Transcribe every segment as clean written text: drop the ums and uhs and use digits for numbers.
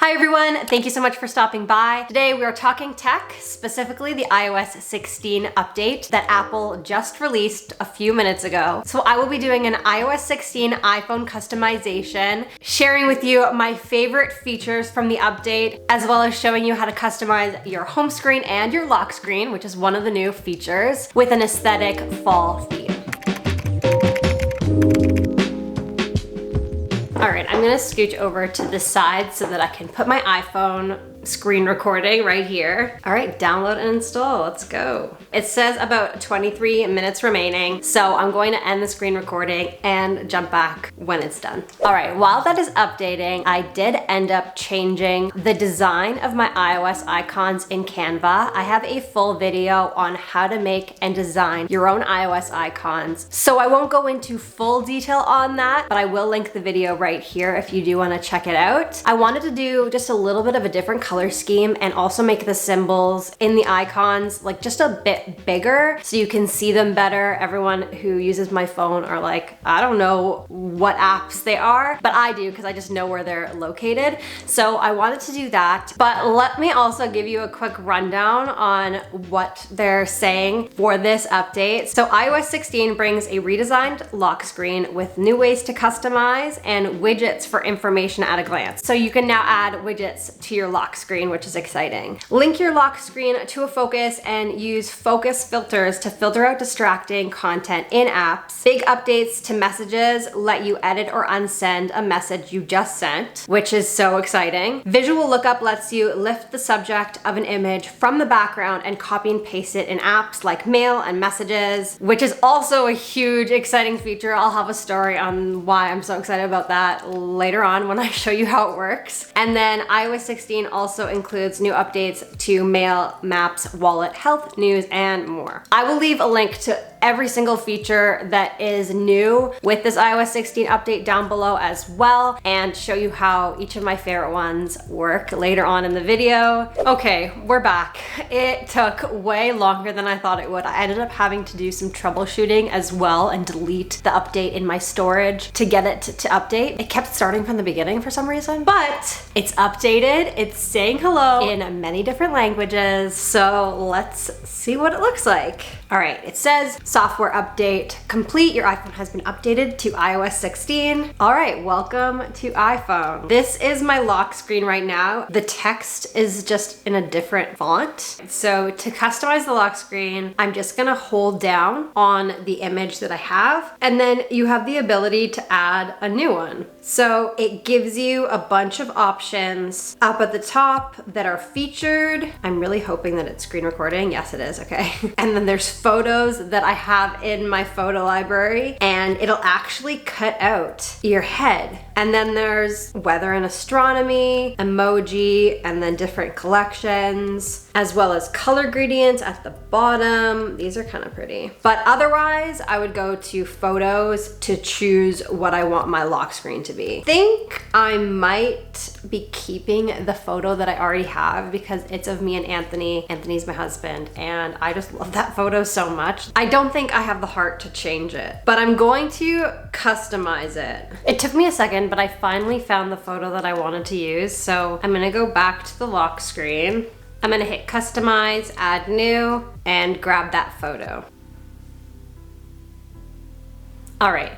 Hi everyone, thank you so much for stopping by. Today we are talking tech, specifically the iOS 16 update that Apple just released a few minutes ago. So I will be doing an iOS 16 iPhone customization, sharing with you my favorite features from the update, as well as showing you how to customize your home screen and your lock screen, which is one of the new features, with an aesthetic fall theme. All right, I'm gonna scooch over to the side so that I can put my iPhone screen recording right here. All right, download and install, let's go. It says about 23 minutes remaining, so I'm going to end the screen recording and jump back when it's done. All right, while that is updating, I did end up changing the design of my iOS icons in Canva. I have a full video on how to make and design your own iOS icons, so I won't go into full detail on that, but I will link the video right here if you do want to check it out. I wanted to do just a little bit of a different color scheme and also make the symbols in the icons like just a bit bigger so you can see them better. Everyone who uses my phone are like, I don't know what apps they are, but I do because I just know where they're located. So I wanted to do that, but let me also give you a quick rundown on what they're saying for this update. So iOS 16 brings a redesigned lock screen with new ways to customize and widgets for information at a glance. So you can now add widgets to your lock screen, which is exciting. Link your lock screen to a focus and use focus filters to filter out distracting content in apps. Big updates to messages let you edit or unsend a message you just sent, which is so exciting. Visual lookup lets you lift the subject of an image from the background and copy and paste it in apps like Mail and Messages, which is also a huge exciting feature. I'll have a story on why I'm so excited about that later on when I show you how it works. And then iOS 16 also includes new updates to Mail, Maps, Wallet, Health, News, and more. I will leave a link to every single feature that is new with this iOS 16 update down below as well, and show you how each of my favorite ones work later on in the video. Okay, we're back. It took way longer than I thought it would. I ended up having to do some troubleshooting as well and delete the update in my storage to get it to update. It kept starting from the beginning for some reason, but it's updated. It's saying hello in many different languages, so let's see what it looks like. All right, it says software update complete. Your iPhone has been updated to iOS 16. All right, welcome to iPhone. This is my lock screen right now. The text is just in a different font. So to customize the lock screen, I'm just gonna hold down on the image that I have, and then you have the ability to add a new one. So it gives you a bunch of options up at the top that are featured. I'm really hoping that it's screen recording. Yes, it is, okay. And then there's photos that I have in my photo library, and it'll actually cut out your head. And then there's weather and astronomy, emoji, and then different collections, as well as color gradients at the bottom. These are kind of pretty. But otherwise, I would go to photos to choose what I want my lock screen to be. I think I might be keeping the photo that I already have because it's of me and Anthony. Anthony's my husband, and I just love that photo so much. I don't think I have the heart to change it, but I'm going to customize it. It took me a second, but I finally found the photo that I wanted to use. So I'm gonna go back to the lock screen. I'm gonna hit customize, add new, and grab that photo. All right.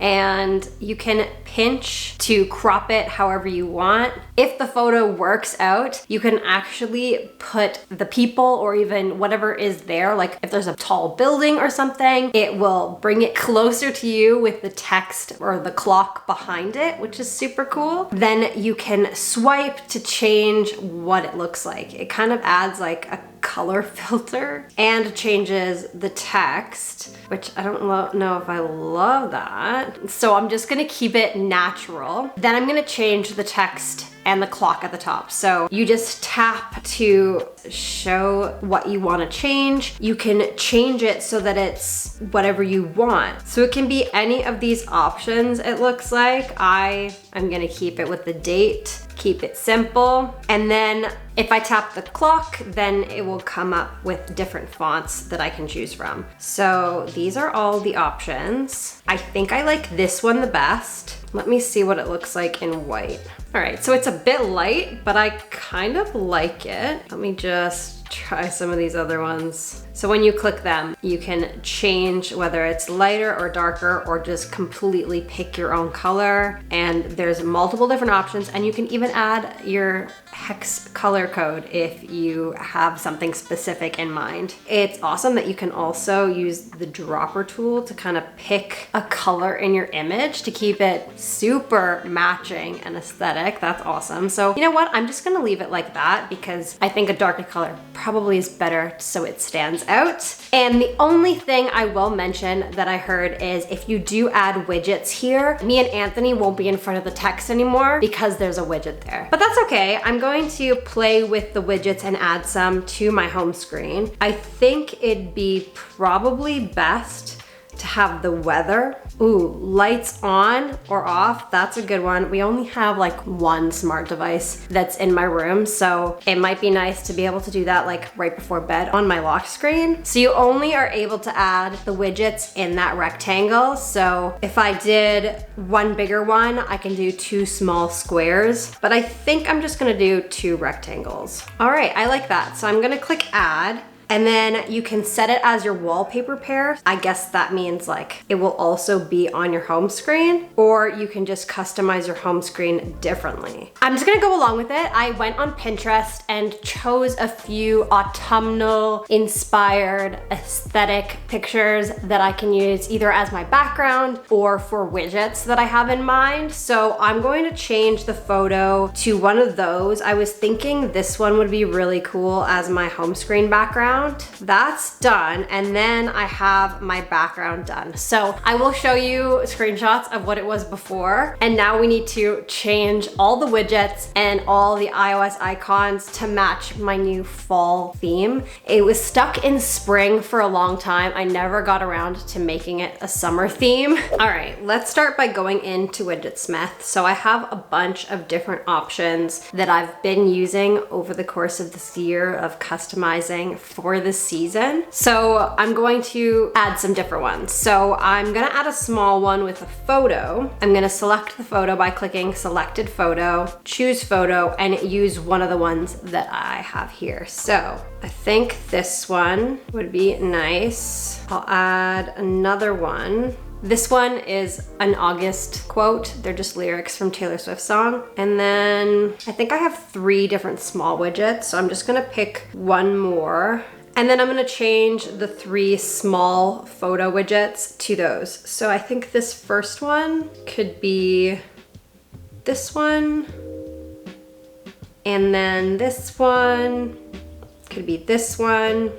And you can pinch to crop it however you want. If the photo works out, you can actually put the people or even whatever is there, like if there's a tall building or something, it will bring it closer to you with the text or the clock behind it, which is super cool. Then you can swipe to change what it looks like. It kind of adds like a color filter and changes the text, which I don't know if I love that. So I'm just gonna keep it natural. Then I'm gonna change the text and the clock at the top. So you just tap to show what you want to change. You can change it so that it's whatever you want. So it can be any of these options, it looks like. I'm gonna keep it with the date, keep it simple. And then If I tap the clock, then it will come up with different fonts that I can choose from. So these are all the options. I think I like this one the best. Let me see what it looks like in white. All right, so it's a bit light, but I kind of like it. Let me just try some of these other ones. So when you click them, you can change whether it's lighter or darker, or just completely pick your own color. And there's multiple different options, and you can even add your hex color code if you have something specific in mind. It's awesome that you can also use the dropper tool to kind of pick a color in your image to keep it super matching and aesthetic. That's awesome. So you know what? I'm just gonna leave it like that because I think a darker color probably is better so it stands out. And the only thing I will mention that I heard is if you do add widgets here, me and Anthony won't be in front of the text anymore because there's a widget there. But that's okay. I'm going to play with the widgets and add some to my home screen. I think it'd be probably best to have the weather. Ooh, lights on or off, that's a good one. We only have like one smart device that's in my room, so it might be nice to be able to do that like right before bed on my lock screen. So you only are able to add the widgets in that rectangle. So if I did one bigger one, I can do 2 small squares, but I think I'm just gonna do 2 rectangles. All right, I like that. So I'm gonna click add. And then you can set it as your wallpaper pair. I guess that means like it will also be on your home screen, or you can just customize your home screen differently. I'm just gonna go along with it. I went on Pinterest and chose a few autumnal inspired aesthetic pictures that I can use either as my background or for widgets that I have in mind. So I'm going to change the photo to one of those. I was thinking this one would be really cool as my home screen background. That's done, and then I have my background done. So I will show you screenshots of what it was before, and now we need to change all the widgets and all the iOS icons to match my new fall theme. It was stuck in spring for a long time. I never got around to making it a summer theme. All right, let's start by going into Widgetsmith. So I have a bunch of different options that I've been using over the course of this year of customizing for this season. So I'm going to add some different ones. So I'm gonna add a small one with a photo. I'm gonna select the photo by clicking selected photo, choose photo, and use one of the ones that I have here. So I think this one would be nice. I'll add another one. This one is an August quote. They're just lyrics from Taylor Swift's song. And then I think I have 3 different small widgets. So I'm just gonna pick one more. And then I'm gonna change the 3 small photo widgets to those. So I think this first one could be this one. And then this one could be this one.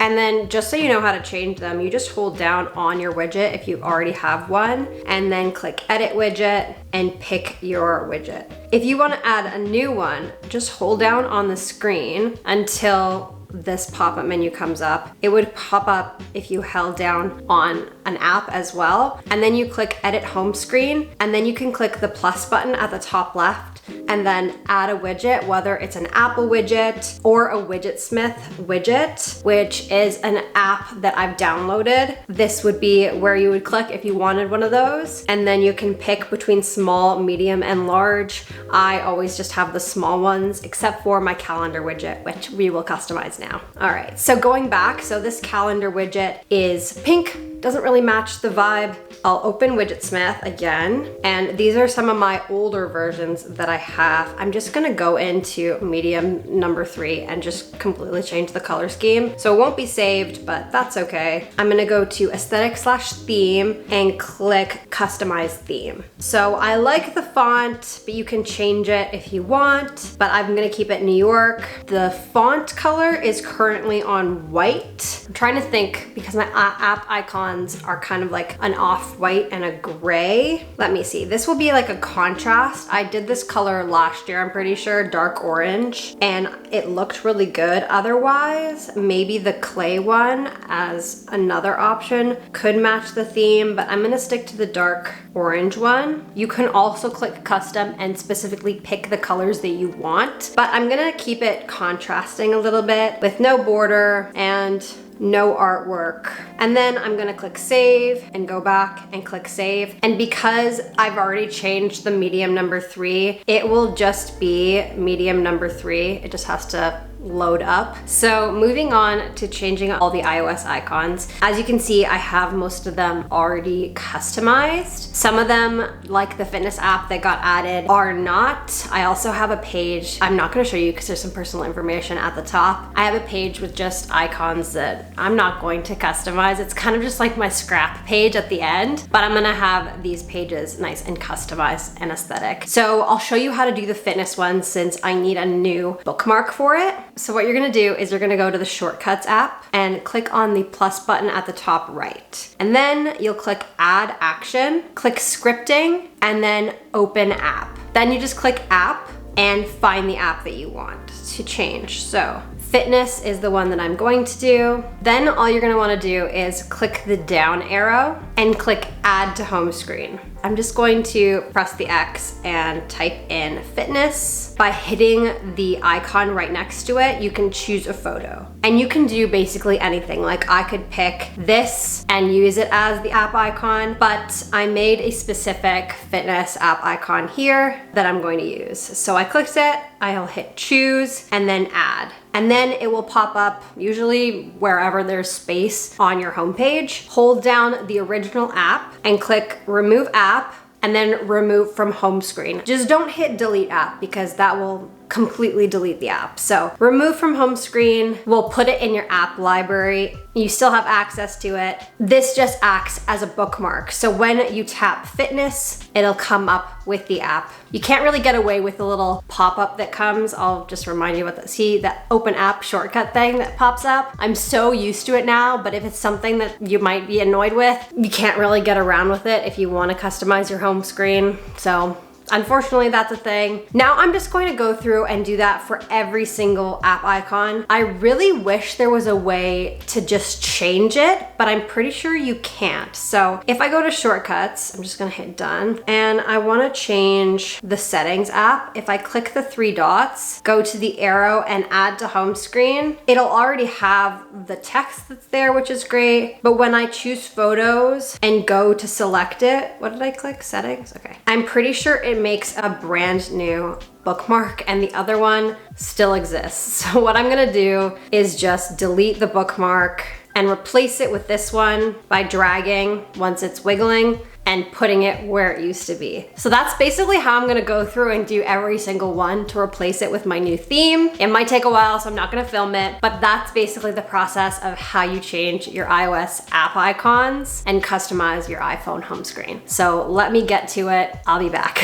And then just so you know how to change them, you just hold down on your widget if you already have one, and then click edit widget and pick your widget. If you want to add a new one, just hold down on the screen until this pop-up menu comes up. It would pop up if you held down on an app as well. And then you click edit home screen, and then you can click the plus button at the top left and then add a widget, whether it's an Apple widget or a Widgetsmith widget, which is an app that I've downloaded. This would be where you would click if you wanted one of those. And then you can pick between small, medium, and large. I always just have the small ones, except for my calendar widget, which we will customize now. All right, so going back, so this calendar widget is pink, doesn't really match the vibe. I'll open Widgetsmith again, and these are some of my older versions that I have. I'm just gonna go into medium number 3 and just completely change the color scheme. So it won't be saved, but that's okay. I'm gonna go to aesthetic/theme and click customize theme. So I like the font, but you can change it if you want, but I'm gonna keep it New York. The font color is currently on white. I'm trying to think because my app icon icons are kind of like an off-white and a gray. Let me see, this will be like a contrast. I did this color last year, I'm pretty sure, dark orange, and it looked really good. Otherwise, maybe the clay one as another option could match the theme, but I'm gonna stick to the dark orange one. You can also click custom and specifically pick the colors that you want, but I'm gonna keep it contrasting a little bit with no border and no artwork. And then I'm gonna click save and go back and click save. And because I've already changed the medium number 3, it will just be medium number 3. It just has to load up. So moving on to changing all the iOS icons. As you can see, I have most of them already customized. Some of them, like the fitness app that got added, are not. I also have a page, I'm not gonna show you because there's some personal information at the top. I have a page with just icons that I'm not going to customize. It's kind of just like my scrap page at the end, but I'm gonna have these pages nice and customized and aesthetic. So I'll show you how to do the fitness one since I need a new bookmark for it. So what you're gonna do is you're gonna go to the Shortcuts app and click on the plus button at the top right. And then you'll click Add Action, click Scripting, and then Open App. Then you just click App and find the app that you want to change. So fitness is the one that I'm going to do. Then all you're gonna wanna do is click the down arrow and click Add to Home Screen. I'm just going to press the X and type in fitness. By hitting the icon right next to it, you can choose a photo. And you can do basically anything. Like I could pick this and use it as the app icon, but I made a specific fitness app icon here that I'm going to use. So I clicked it, I'll hit choose and then add. And then it will pop up usually wherever there's space on your homepage. Hold down the original app and click remove app and then remove from home screen. Just don't hit delete app because that will completely delete the app. So remove from home screen, we'll put it in your app library. You still have access to it. This just acts as a bookmark. So when you tap fitness, it'll come up with the app. You can't really get away with the little pop-up that comes. I'll just remind you about that. See that open app shortcut thing that pops up? I'm so used to it now, but if it's something that you might be annoyed with, you can't really get around with it if you want to customize your home screen. So unfortunately, that's a thing. Now I'm just going to go through and do that for every single app icon. I really wish there was a way to just change it, but I'm pretty sure you can't. So if I go to Shortcuts, I'm just gonna hit done, and I wanna change the settings app. If I click the 3 dots, go to the arrow and add to home screen, it'll already have the text that's there, which is great. But when I choose photos and go to select it, what did I click? Settings? Okay. I'm pretty sure it makes a brand new bookmark and the other one still exists. So what I'm gonna do is just delete the bookmark and replace it with this one by dragging once it's wiggling and putting it where it used to be. So that's basically how I'm gonna go through and do every single one to replace it with my new theme. It might take a while, so I'm not gonna film it, but that's basically the process of how you change your iOS app icons and customize your iPhone home screen. So let me get to it, I'll be back.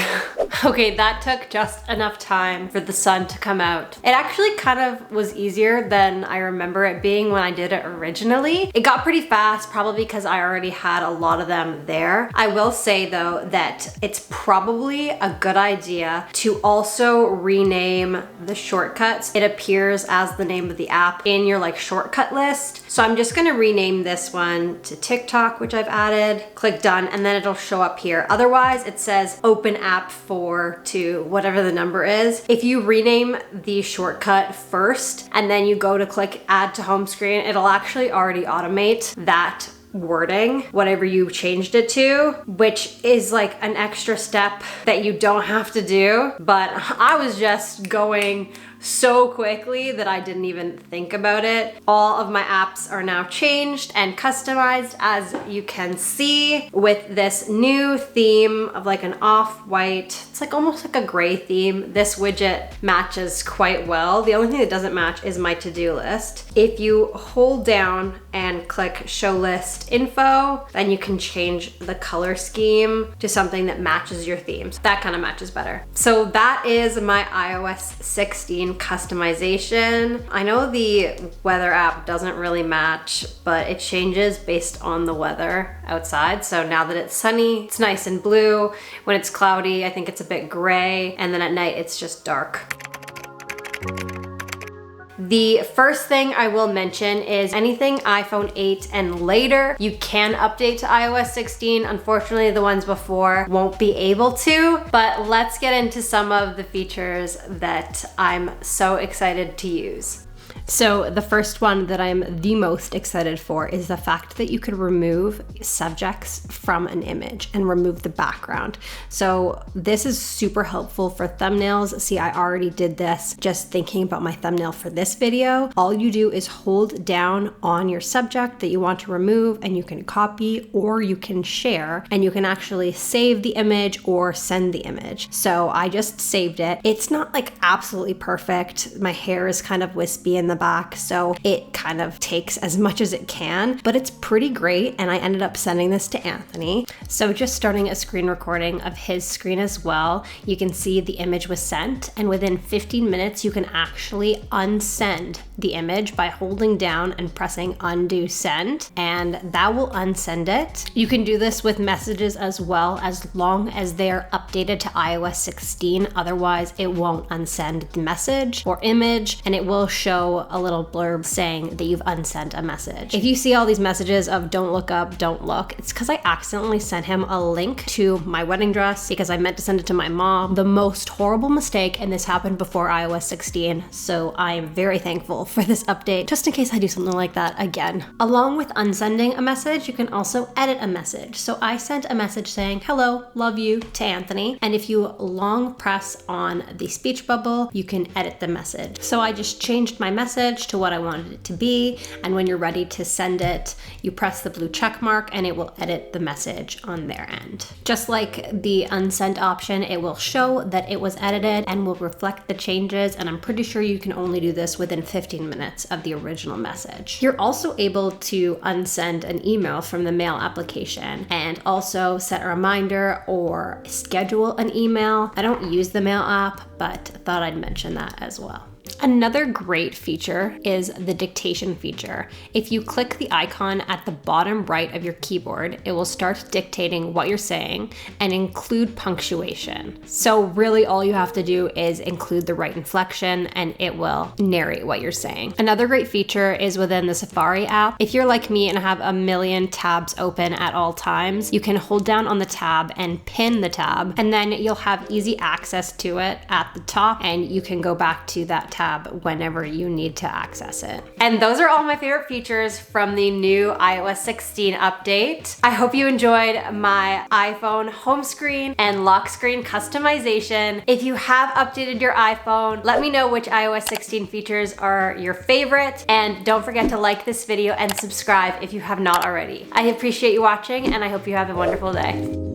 Okay, that took just enough time for the sun to come out. It actually kind of was easier than I remember it being when I did it originally. It got pretty fast, probably because I already had a lot of them there. I will say though that it's probably a good idea to also rename the shortcuts. It appears as the name of the app in your like shortcut list. So I'm just gonna rename this one to TikTok, which I've added, click done, and then it'll show up here. Otherwise it says open app 4 to whatever the number is. If you rename the shortcut first and then you go to click add to home screen, it'll actually already automate that wording, whatever you changed it to, which is like an extra step that you don't have to do. But I was just going so quickly that I didn't even think about it. All of my apps are now changed and customized, as you can see, with this new theme of like an off-white, it's like almost like a gray theme. This widget matches quite well. The only thing that doesn't match is my to-do list. If you hold down and click show list text info, then you can change the color scheme to something that matches your themes. That kind of matches better. So that is my iOS 16 customization. I know the weather app doesn't really match, but it changes based on the weather outside. So now that it's sunny, it's nice and blue. When it's cloudy, I think it's a bit gray. And then at night, it's just dark. The first thing I will mention is anything iPhone 8 and later, you can update to iOS 16. Unfortunately, the ones before won't be able to, but let's get into some of the features that I'm so excited to use. So the first one that I'm the most excited for is the fact that you could remove subjects from an image and remove the background. So this is super helpful for thumbnails. See, I already did this just thinking about my thumbnail for this video. All you do is hold down on your subject that you want to remove and you can copy or you can share, and you can actually save the image or send the image. So I just saved it. It's not like absolutely perfect. My hair is kind of wispy in the back, so it kind of takes as much as it can, but it's pretty great, and I ended up sending this to Anthony. So just starting a screen recording of his screen as well, you can see the image was sent, and within 15 minutes you can actually unsend the image by holding down and pressing undo send, and that will unsend it. You can do this with messages as well, as long as they're updated to iOS 16, otherwise it won't unsend the message or image, and it will show a little blurb saying that you've unsent a message. If you see all these messages of don't look up, don't look, it's because I accidentally sent him a link to my wedding dress because I meant to send it to my mom. The most horrible mistake, and this happened before iOS 16, so I am very thankful for this update, just in case I do something like that again. Along with unsending a message, you can also edit a message. So I sent a message saying, hello, love you, to Anthony, and if you long press on the speech bubble, you can edit the message. So I just changed my message to what I wanted it to be, and when you're ready to send it, you press the blue check mark and it will edit the message on their end. Just like the unsent option, it will show that it was edited and will reflect the changes, and I'm pretty sure you can only do this within 15 minutes of the original message. You're also able to unsend an email from the mail application and also set a reminder or schedule an email. I don't use the mail app, but thought I'd mention that as well. Another great feature is the dictation feature. If you click the icon at the bottom right of your keyboard, it will start dictating what you're saying and include punctuation. So really all you have to do is include the right inflection and it will narrate what you're saying. Another great feature is within the Safari app. If you're like me and have a million tabs open at all times, you can hold down on the tab and pin the tab, and then you'll have easy access to it at the top, and you can go back to that tab whenever you need to access it. And those are all my favorite features from the new iOS 16 update. I hope you enjoyed my iPhone home screen and lock screen customization. If you have updated your iPhone, let me know which iOS 16 features are your favorite, and don't forget to like this video and subscribe if you have not already. I appreciate you watching, and I hope you have a wonderful day.